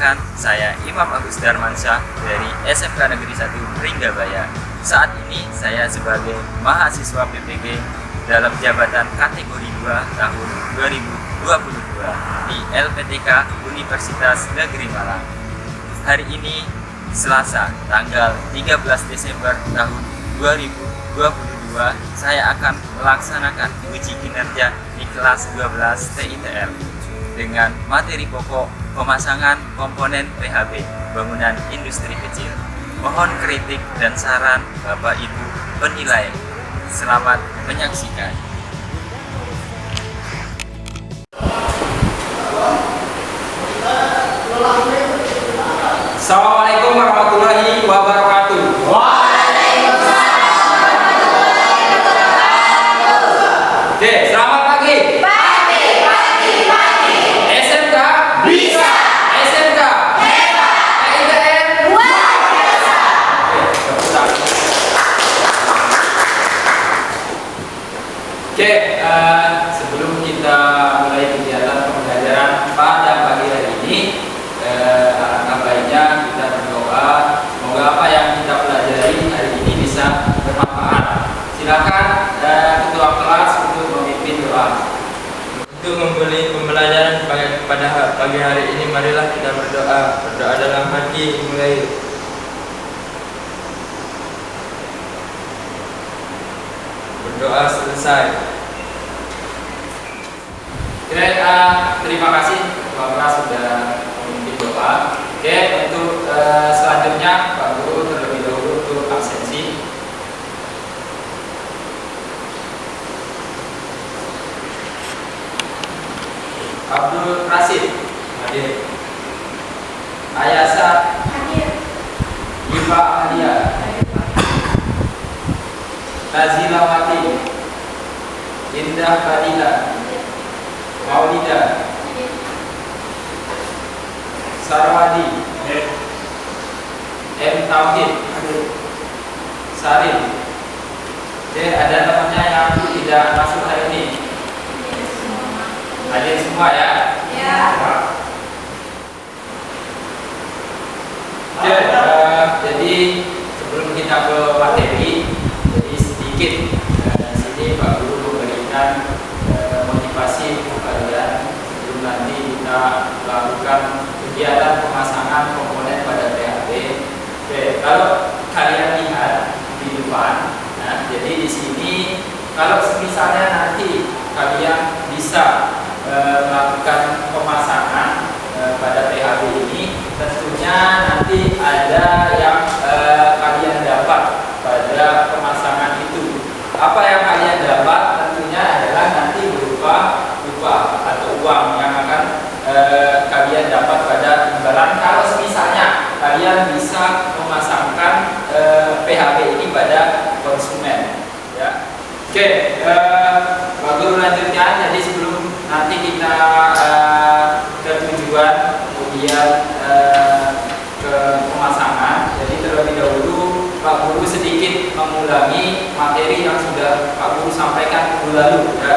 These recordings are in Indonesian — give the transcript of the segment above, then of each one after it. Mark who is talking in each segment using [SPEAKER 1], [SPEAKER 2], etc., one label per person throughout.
[SPEAKER 1] Perkenalkan, saya Imam Agus Darmansyah dari SMK Negeri 1 Ringgabaya. Saat ini saya sebagai mahasiswa PPG dalam jabatan kategori 2 tahun 2022 di LPTK Universitas Negeri Malang. Hari ini Selasa tanggal 13 Desember tahun 2022 saya akan melaksanakan uji kinerja di kelas 12 TITL dengan materi pokok pemasangan komponen PHB bangunan industri kecil. Mohon kritik dan saran Bapak Ibu penilai. Selamat menyaksikan.
[SPEAKER 2] Assalamualaikum warahmatullahi wabarakatuh.
[SPEAKER 3] Waalaikumsalam warahmatullahi wabarakatuh.
[SPEAKER 2] Oke, selamat pagi.
[SPEAKER 3] Pagi.
[SPEAKER 2] SMK
[SPEAKER 3] Bisa.
[SPEAKER 2] SMK
[SPEAKER 3] Hebat.
[SPEAKER 2] TITL.
[SPEAKER 3] Luar biasa.
[SPEAKER 2] Oke, sebelum kita mulai kegiatan pembelajaran pada pagi hari ini, alangkah baiknya kita berdoa semoga apa yang kita pelajari hari ini bisa bermanfaat. Silakan ketua kelas untuk memimpin doa.
[SPEAKER 4] Untuk membeli pembelajaran pada pagi hari ini, marilah kita berdoa dalam hati mulai. Berdoa selesai.
[SPEAKER 2] Terima kasih Pak Pras sudah memimpin doa. Oke, untuk selanjutnya Pak Guru terlebih dahulu untuk absensi. Abdul Rasid hadir. Ayasa
[SPEAKER 3] Hadir.
[SPEAKER 2] Iva Alia, Nazilawati, Indah Fadila, Maulida, Sarwadi, M. Tauhid, Sarin. Oke, ada temannya yang tidak masuk hari ini. Hadir semua ya.
[SPEAKER 3] Ya.
[SPEAKER 2] Oke, jadi sebelum kita ke materi, jadi sedikit sini Pak Guru memberikan motivasi untuk kalian sebelum nanti kita melakukan kegiatan pemasangan komponen pada PHB. Oke, kalau kalian lihat di depan, nah, jadi di sini kalau misalnya nanti kalian bisa melakukan pemasangan pada PHB ini, tentunya nanti ada yang kalian dapat pada pemasangan itu. Apa yang kalian dapat tentunya adalah nanti berupa upah atau uang yang akan kalian dapat pada imbalan kalau misalnya kalian bisa memasangkan PHB ini pada konsumen. Ya. Oke, Pak Guru lanjutkan. Jadi sebelum nanti kita ke tujuan kemudian ke pemasangan, jadi terlebih dahulu Pak Guru sedikit mengulangi materi yang sudah Pak Guru sampaikan minggu lalu. Ya.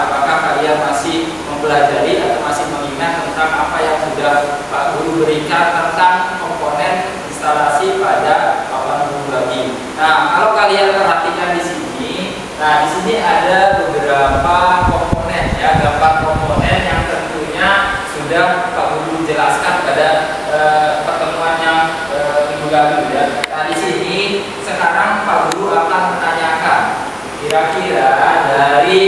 [SPEAKER 2] Apakah kalian masih mempelajari atau masih mengingat tentang apa yang sudah Pak Guru berikan tentang komponen instalasi pada papan bumi? Nah, kalau kalian perhatikan di sini, nah di sini ada beberapa komponen ya, gambar komponen yang tentunya sudah Pak Guru jelaskan pada pertemuan yang minggu lalu ya. Nah di sini sekarang Pak Guru akan menanyakan kira-kira dari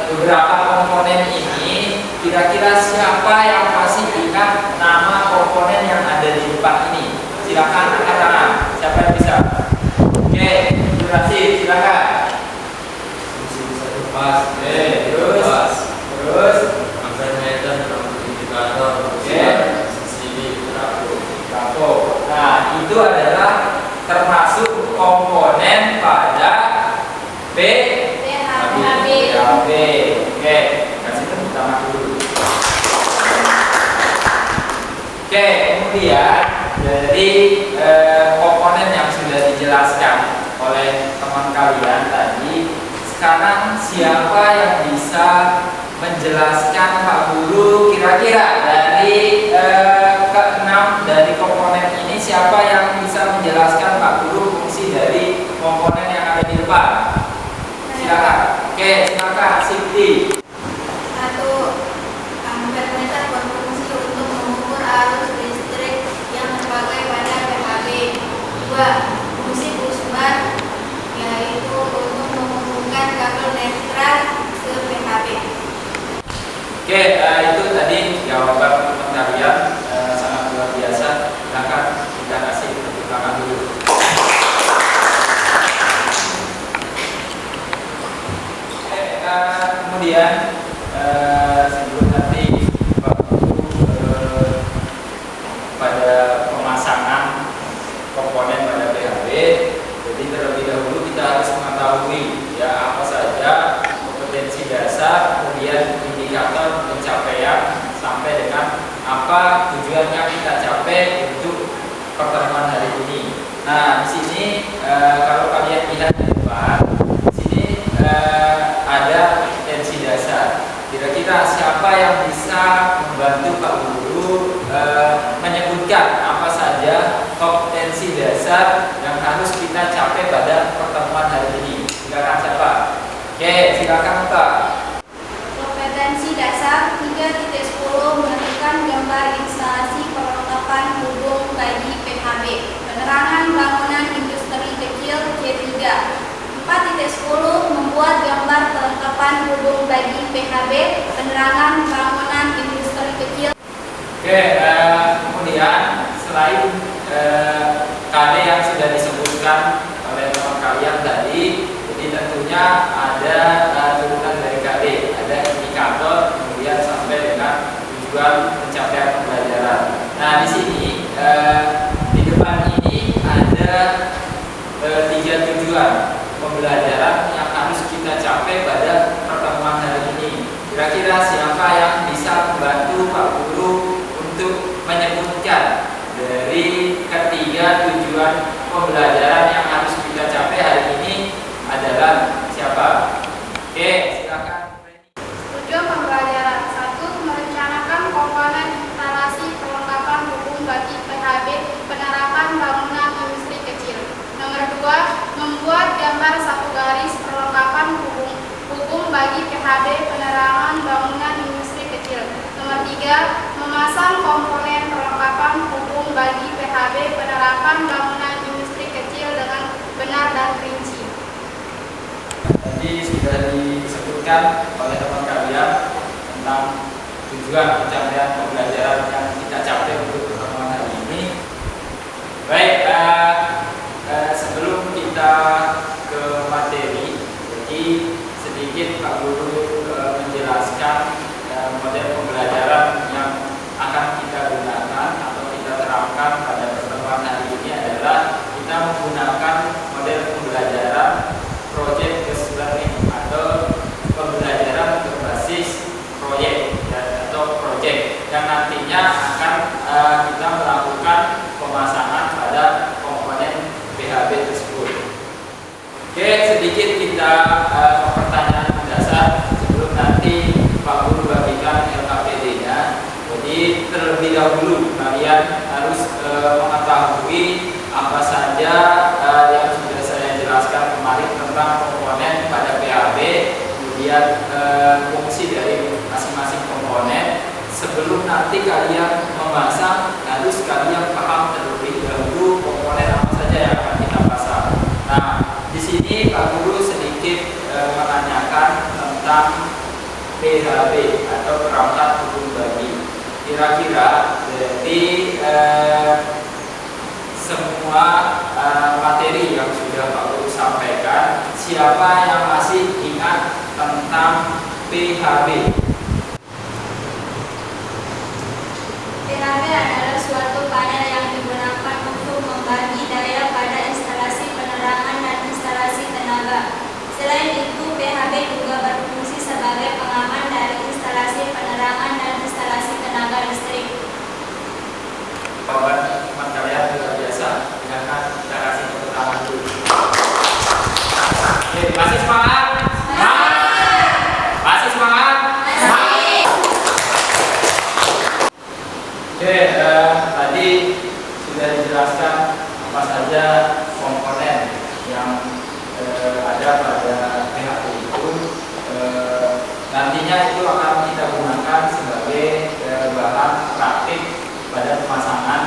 [SPEAKER 2] beberapa komponen ini, kira-kira siapa yang masih ingat nama komponen yang ada di depan ini? Silakan angkat tangan. Siapa yang bisa? Oke, durasi silakan.
[SPEAKER 4] Pas,
[SPEAKER 2] Terus,
[SPEAKER 4] meter, indikator, sini,
[SPEAKER 2] trafo. Nah, itu adalah termasuk komponen pada PHB. Oke, kasih tepuk tangan dulu. Oke, kemudian dari komponen yang sudah dijelaskan oleh teman kalian tadi, sekarang siapa yang bisa menjelaskan Pak Guru kira-kira dari keenam dari komponen ini siapa yang bisa menjelaskan Pak Guru fungsi dari komponen yang ada di depan? Silakan. Oke, silakan Siti.
[SPEAKER 3] 1. Ampermeter berfungsi untuk mengukur arus listrik yang terpakai pada PHB. 2. Fungsi busbar yaitu untuk menghubungkan kabel netral ke PHB.
[SPEAKER 2] Oke, itu tadi jawaban teman kalian, sangat luar biasa. Silakan kita kasih tepuk tangan dulu. Oke, kemudian sebelum nanti Pak Guru pada pemasangan komponen pada PHB, jadi terlebih dahulu kita harus mengetahui ya apa saja kompetensi dasar, kemudian indikator pencapaian sampai dengan apa tujuan yang kita capai untuk pertemuan hari ini. Nah, di sini kalau kalian lihat di depan, di sini ada kompetensi dasar. Kira-kira siapa yang bisa membantu Pak Guru menyebutkan apa saja kompetensi dasar yang harus kita capai pada pertemuan hari ini? Silakan siapa? Oke, silakan Pak.
[SPEAKER 3] Kompetensi dasar 3.10 menentukan gambar instalasi perlengkapan hubung bagi PHB, penerangan bangunan industri kecil C3. 4.10 membuat gambar perlengkapan hubung bagi PHB, penerangan bangunan industri kecil.
[SPEAKER 2] Oke, kemudian selain KD yang sudah disebutkan oleh teman kalian tadi, jadi tentunya ada turunan dari KD, ada indikator, kemudian sampai dengan tujuan pencapaian pembelajaran. Nah, di sini di depan ini ada 3 tujuan pembelajaran yang harus kita capai pada pertemuan hari ini. Kira-kira siapa yang bisa membantu Pak Guru untuk menyebutkan dari ketiga tujuan pembelajaran yang harus kita capai hari ini adalah siapa? Oke, silakan.
[SPEAKER 3] Tujuan pembelajaran 1. Merencanakan komponen instalasi perlengkapan hubung bagi PHB, penerapan bangunan industri kecil. Nomor 2. Membuat gambar satu garis perlengkapan hubung bagi PHB, penerangan bangunan industri kecil. Nomor 3. Memasang komponen perlengkapan hubung bagi PHB, penerapan bangunan industri kecil dengan benar dan rinci.
[SPEAKER 2] Tadi sudah disebutkan oleh teman kalian tentang tujuan pencapaian pembelajaran yang kita capai untuk pertemuan hari ini. Baik, sebelum kita ke materi, jadi sedikit Pak Guru menjelaskan model pembelajaran yang akan kita gunakan atau kita terapkan pada pertemuan hari ini adalah kita menggunakan model pembelajaran project based learning atau pembelajaran berbasis proyek atau project yang nantinya akan kita melakukan pemasangan pada komponen PHB tersebut. Oke, sedikit kita pertanyaan mendasar sebelum nanti Pak Guru bagikan LKPD-nya. Jadi terlebih dahulu kalian harus mengetahui apa saja yang sudah saya jelaskan kemarin tentang komponen pada PHB, kemudian fungsi dari masing-masing komponen. Sebelum nanti kalian memasang, harus kalian paham terlebih dahulu komponen apa saja yang akan kita pasang. Nah, di sini Pak Guru sedikit menanyakan tentang PHB atau perangkat hubung bagi. Kira-kira dari semua materi yang sudah Pak Guru sampaikan, siapa yang masih ingat tentang PHB?
[SPEAKER 3] PHB adalah suatu panel yang digunakan untuk membagi daya pada instalasi penerangan dan instalasi tenaga. Selain itu, PHB juga berfungsi sebagai pengaman dari instalasi penerangan dan instalasi tenaga listrik.
[SPEAKER 2] Jawaban teman kalian luar biasa. Silakan kita kasih tepuk tangan dulu. Oke, masih semangat? Masih semangat? tadi sudah dijelaskan apa saja komponen yang ada pada PHP itu. Nantinya itu akan kita gunakan sebagai bahan praktik pada pemasangan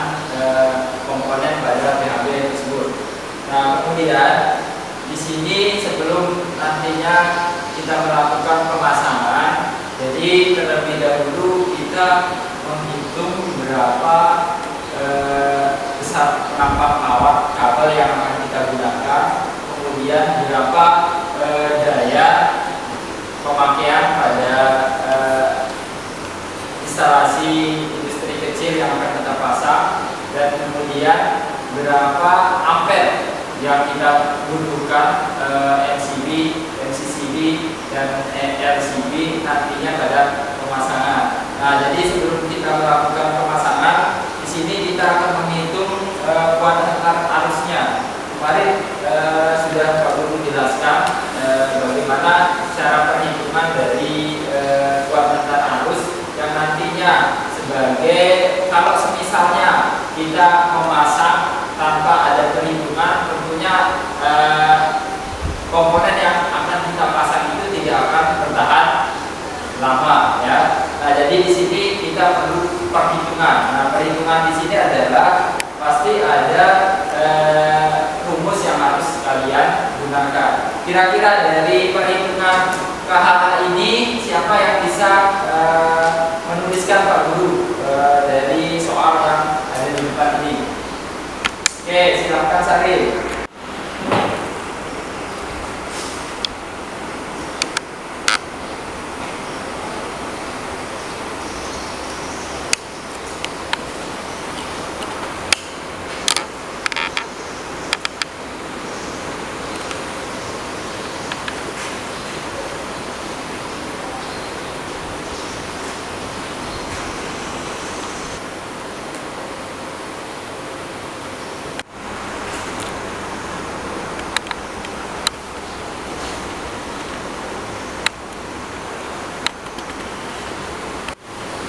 [SPEAKER 2] komponen pada PHP tersebut. Nah, kemudian di sini sebelum nantinya kita melakukan pemasangan, jadi terlebih dahulu kita menghitung berapa besar rampak kawat kabel yang akan kita gunakan, kemudian berapa daya pemakaian pada instalasi industri kecil yang akan kita pasang, dan kemudian berapa ampere yang kita butuhkan MCB, MCCB, dan LCB nantinya pada pemasangan. Nah, jadi sebelum kita melakukan pemasangan, di sini kita akan menghitung kuantitas arusnya. Kemarin sudah Pak Guru jelaskan bagaimana cara perhitungan dari kuantitas arus yang nantinya sebagai, kalau semisalnya kita memasang tanpa ada perhitungan, tentunya komponen yang akan kita pasang itu tidak akan bertahan lama, ya. Nah, jadi di sini kita perlu perhitungan. Nah, perhitungan di sini adalah pasti ada rumus yang harus kalian gunakan. Kira-kira dari perhitungan KHA ini siapa yang bisa menuliskan Pak Guru dari soal yang ada di depan ini? Oke, silakan Saril.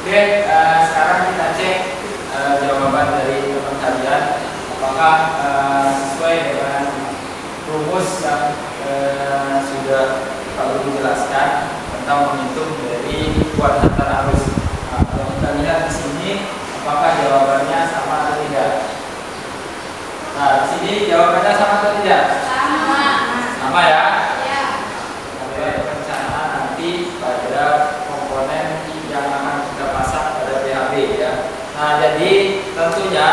[SPEAKER 2] Oke, sekarang kita cek jawaban dari teman kalian, apakah sesuai dengan rumus yang sudah Pak Guru jelaskan tentang menghitung dari kuantitas arus. Nah, kalau kita lihat di sini, apakah jawabannya sama atau tidak? Nah, di sini jawabannya sama atau tidak?
[SPEAKER 3] Sama.
[SPEAKER 2] Sama, ya?
[SPEAKER 3] Ya.
[SPEAKER 2] Ada perencanaan nanti pada komponen yang akan kita pasang pada PHB, ya. Nah, jadi tentunya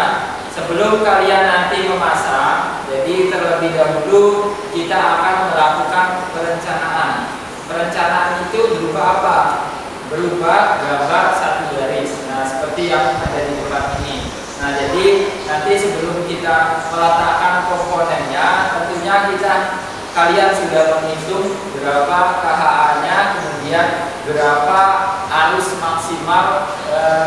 [SPEAKER 2] sebelum kalian nanti memasang, jadi terlebih dahulu kita akan melakukan perencanaan. Perencanaan itu berupa apa? Berupa gambar satu garis. Nah, seperti yang ada di depan ini. Nah, jadi nanti sebelum kita meletakkan komponennya, tentunya kalian sudah menghitung berapa KHA-nya, kemudian berapa arus maksimal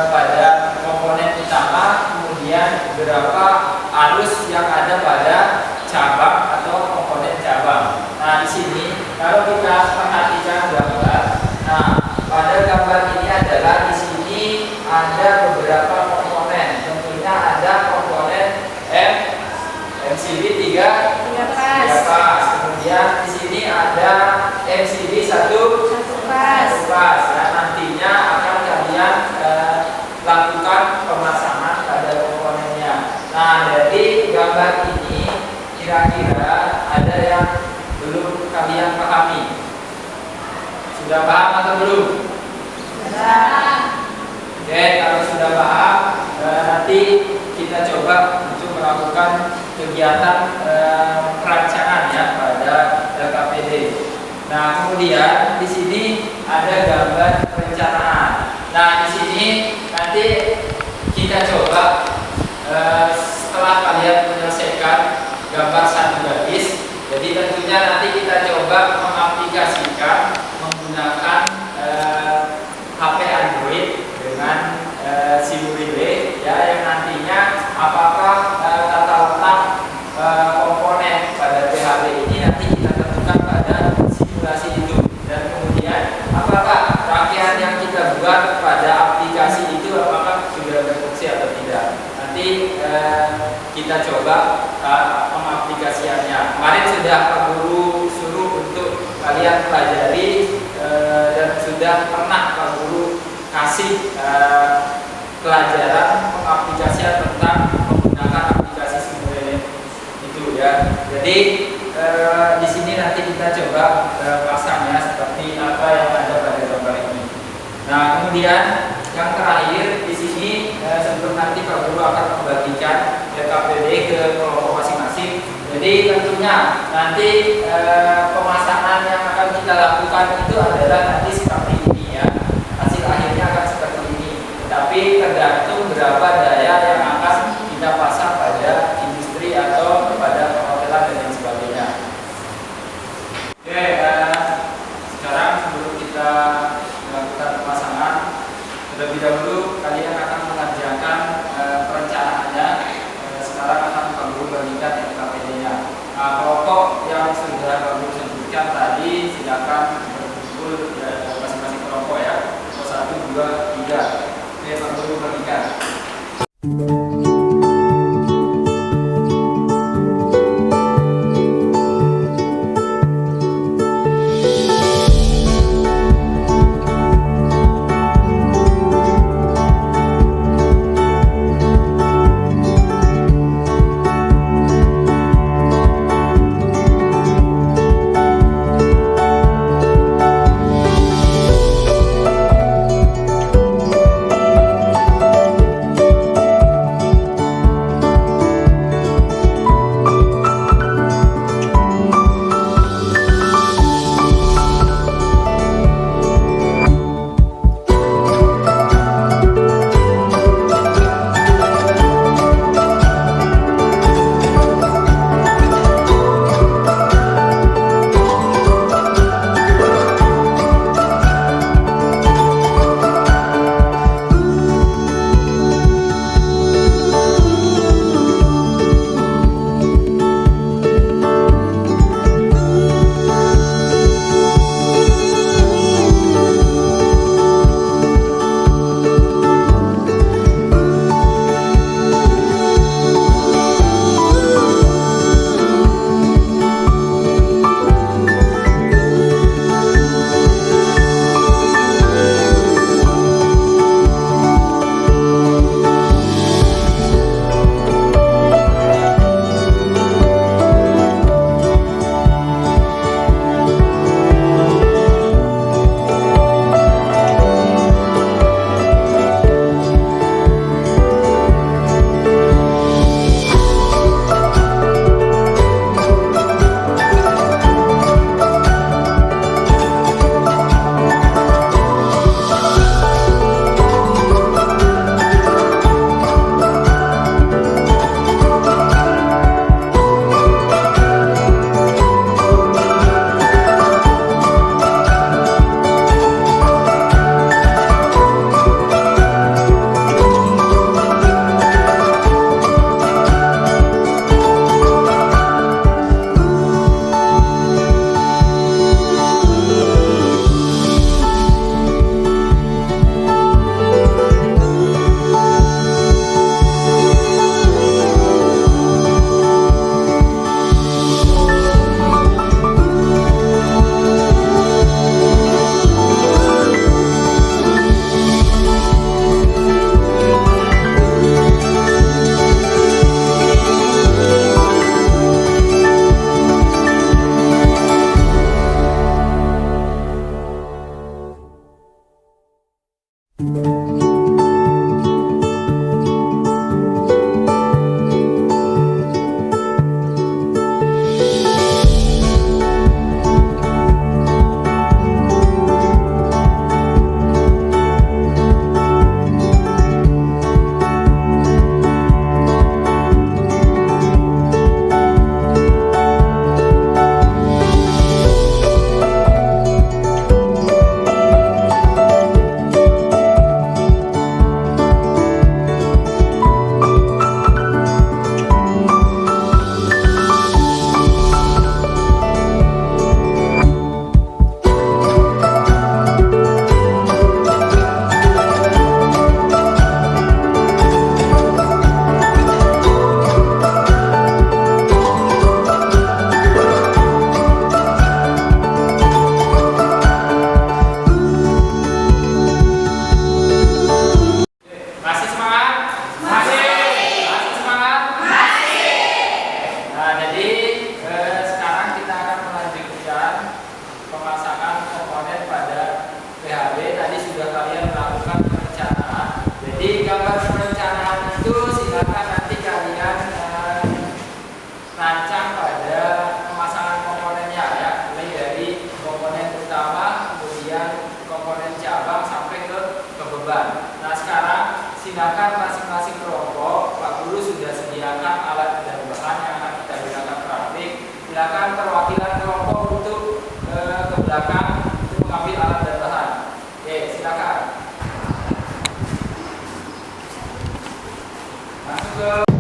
[SPEAKER 2] pada komponen utama, kemudian berapa arus yang ada pada cabang atau komponen cabang. Nah, di sini kalau kita perhatikan gambar, nah pada gambar ini adalah di sini ada beberapa komponen. Tentunya ada komponen MCB 3 pas. Kemudian di sini ada MCB 1 pas. Nah, nantinya akan kalian lakukan pemasangan pada komponennya. Nah, dari gambar ini kira-kira ada yang belum kalian pahami? Sudah paham atau belum?
[SPEAKER 3] Sudah.
[SPEAKER 2] Oke, kalau sudah paham, nanti kita coba untuk melakukan kegiatan perancangan, ya, pada LKPD. Nah, kemudian di sini ada gambar perencanaan. Nah, di sini nanti kita coba setelah kalian menyelesaikan gambar satu garis, jadi tentunya nanti kita coba mengaplikasikan menggunakan HP Android dengan SIM relay, ya, yang nantinya apakah tata letak komponen pada PHB ini nanti kita tentukan pada simulasi itu, dan kemudian apakah rangkaian yang kita buat pada aplikasi itu apakah sudah berfungsi atau tidak. nanti kita coba pengaplikasiannya. Kemarin sudah Pak Guru suruh untuk kalian pelajari dan sudah pernah Pak Guru kasih pelajaran pengaplikasian tentang menggunakan aplikasi Simulink itu ya. Jadi di sini nanti kita coba pasangnya seperti apa yang ada pada gambar ini. Nah, kemudian yang terakhir di sini sebelum nanti Pak Guru akan membagikan KPD ke kelompok masing-masing. Jadi tentunya nanti pemasangan yang akan kita lakukan itu adalah nanti seperti ini ya. Hasil akhirnya akan seperti ini. Tapi tergantung berapa daya yang akan kita pasang pada industri atau pada perhotelan dan lain sebagainya. Oke, sekarang sebelum kita melakukan pemasangan, terlebih dahulu kalian akan mengerjakan perencanaannya. Sekarang akan Pak Guru bagikan KPD-nya. Nah, kelompok yang sudah Pak Guru sebutkan tadi silakan berkumpul masing-masing kelompok ya. 1, 2, 3. Oke, Pak Guru bagikan. ke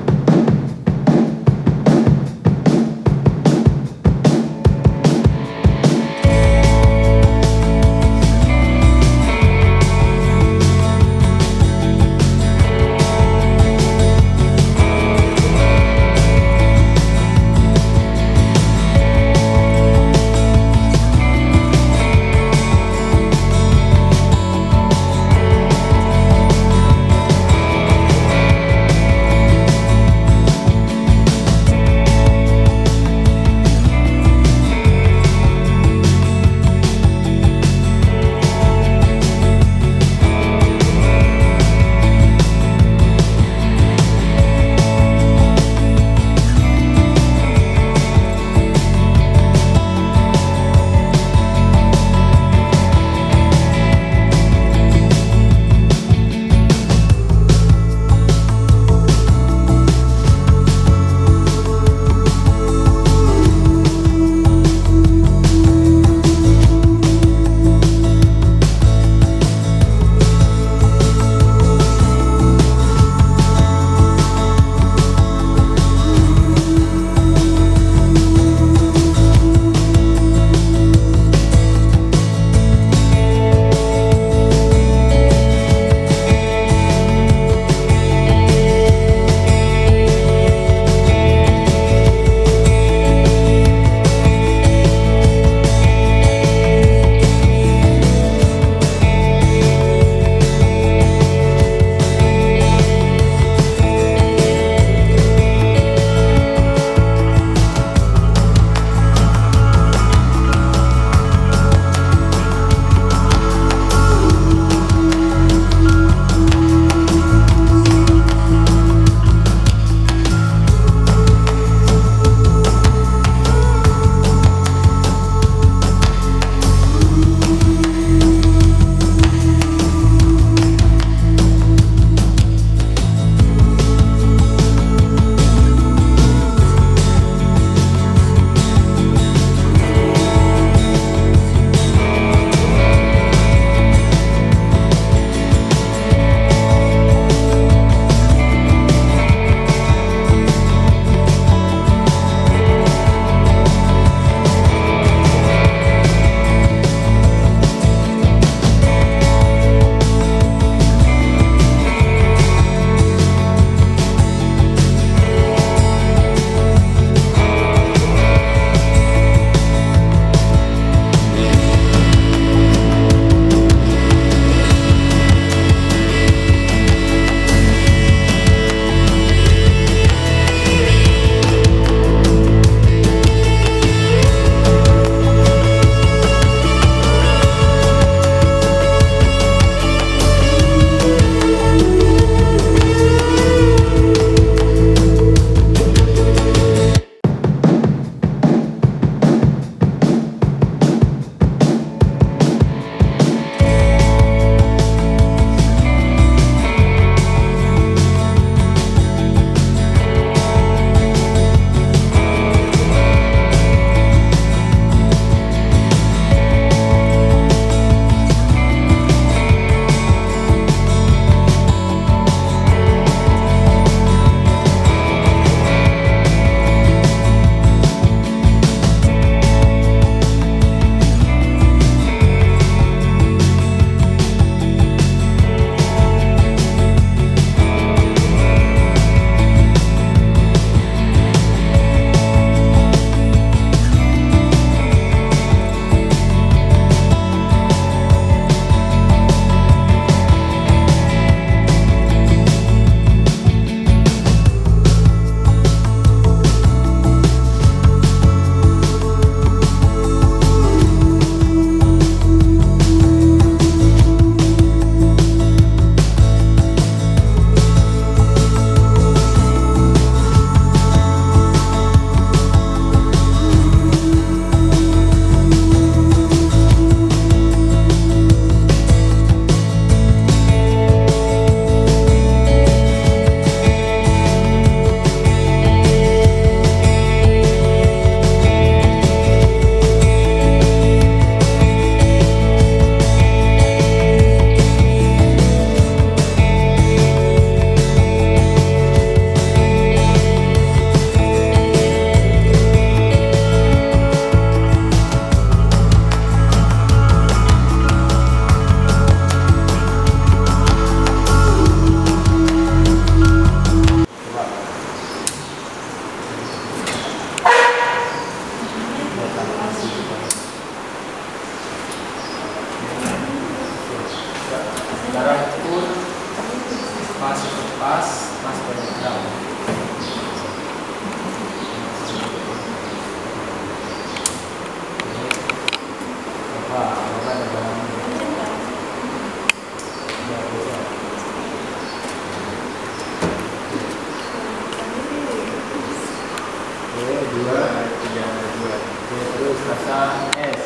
[SPEAKER 2] 2, 3, 2. Oke, terus rasa S.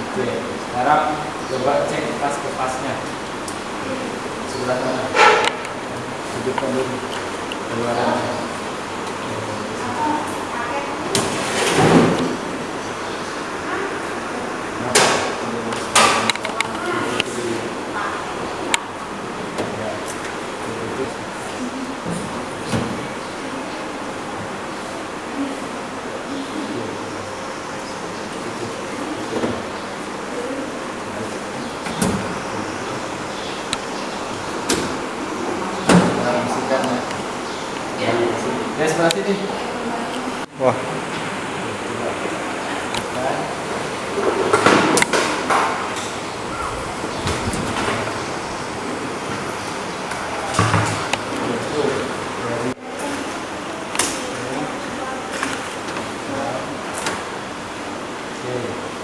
[SPEAKER 2] Oke, sekarang coba cek pas-kepasnya sebelah sana. Hidupkan dulu keluarannya. Ya, sebelah sini. Wah.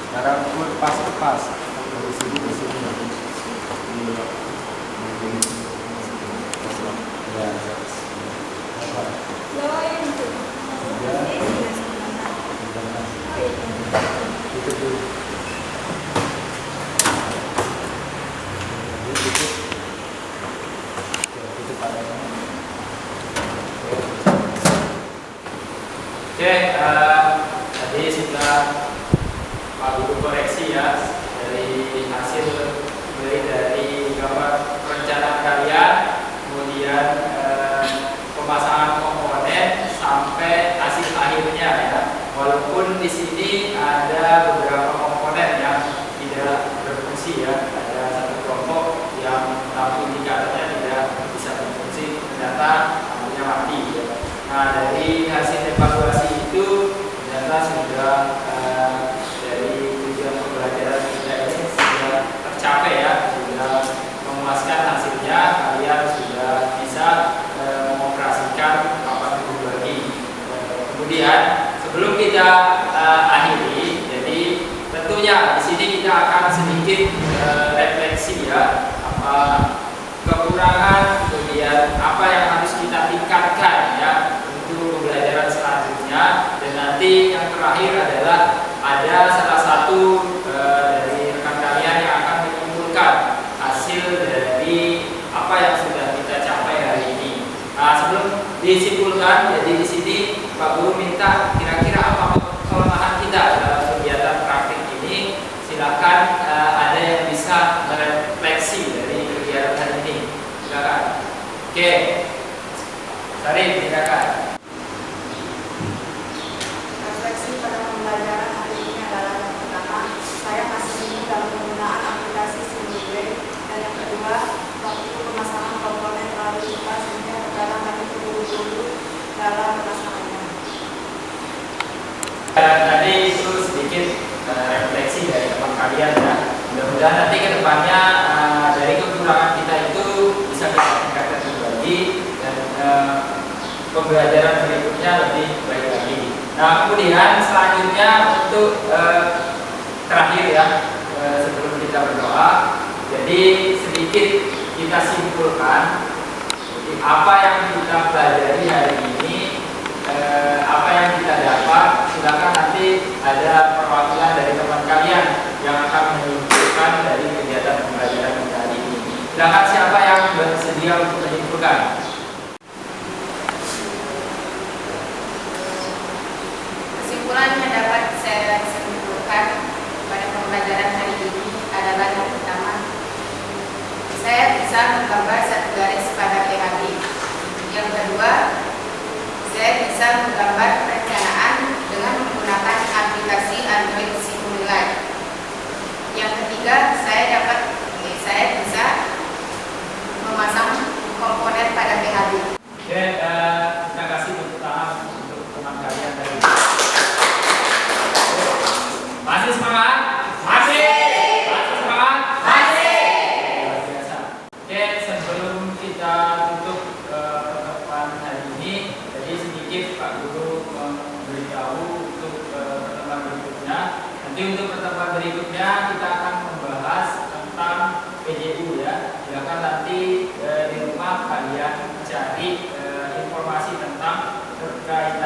[SPEAKER 2] Sekarang pun pas. Dari sini ke sini. Ya. Oke, tadi sudah Pak Guru koreksi ya dari hasil dari gambar perencanaan kalian, kemudian pemasangan komponen sampai hasil akhirnya ya. Walaupun di sini ada beberapa komponen yang tidak berfungsi ya, ada satu kelompok yang lampu indikatornya tidak bisa berfungsi, ternyata lampunya mati ya. Nah, dari hasil evaluasi itu ternyata sudah dari tujuan pembelajaran kita ini sudah tercapai ya, sudah memuaskan hasilnya, kalian sudah bisa mengoperasikan papan berbagi. Kemudian sebelum kita akhiri, jadi tentunya di sini kita akan sedikit refleksi ya, apa kekurangan, kemudian apa yang harus kita tingkatkan ya untuk pembelajaran selanjutnya. Dan nanti yang terakhir adalah ada salah satu dari rekan kalian yang akan menyimpulkan hasil dari apa yang sudah kita capai hari ini. Nah, sebelum disimpulkan, jadi di sini Pak Guru minta kira-kira apa kelemahan kita dalam kegiatan praktik ini. Silakan ada yang bisa merefleksi dari kegiatan hari ini. Silakan. Oke, Sarif, silakan.
[SPEAKER 5] Refleksi pada pembelajaran hari ini adalah yang pertama, saya masih bingung dalam penggunaan aplikasi Simulway, dan yang kedua, waktu pemasangan komponen terlalu cepat sehingga terkadang kami terburu-buru dalam pemasangannya.
[SPEAKER 2] Tadi itu sedikit refleksi dari teman kalian ya. Mudah-mudahan nanti ke depannya dari kekurangan kita itu bisa kita tingkatkan kembali dan pembelajaran berikutnya lebih baik lagi. Nah, kemudian selanjutnya untuk terakhir ya, sebelum kita berdoa, jadi sedikit kita simpulkan jadi apa yang kita pelajari hari ini, apa yang kita dapat. Silakan nanti ada perwakilan dari teman kalian yang akan menyimpulkan dari kegiatan pembelajaran kita hari ini. Silakan, siapa yang bersedia untuk menyimpulkan?
[SPEAKER 3] Kesimpulan yang dapat saya simpulkan pada pembelajaran hari ini adalah yang pertama, saya bisa menggambar satu garis pada PHB. Yang kedua, saya bisa menggambar perencanaan dengan menggunakan aplikasi Android Simulway. Yang ketiga, saya bisa memasang komponen pada PHB.
[SPEAKER 2] Oke, terima kasih tepuk tangan untuk teman kalian tadi. Masih semangat? Masih semangat? Masih. Luar biasa. Oke, sebelum kita tutup pertemuan hari ini, jadi sedikit Pak Guru memberitahu Nanti untuk pertemuan berikutnya kita akan membahas tentang PJU ya. Silakan nanti di rumah kalian cari informasi tentang berkaitan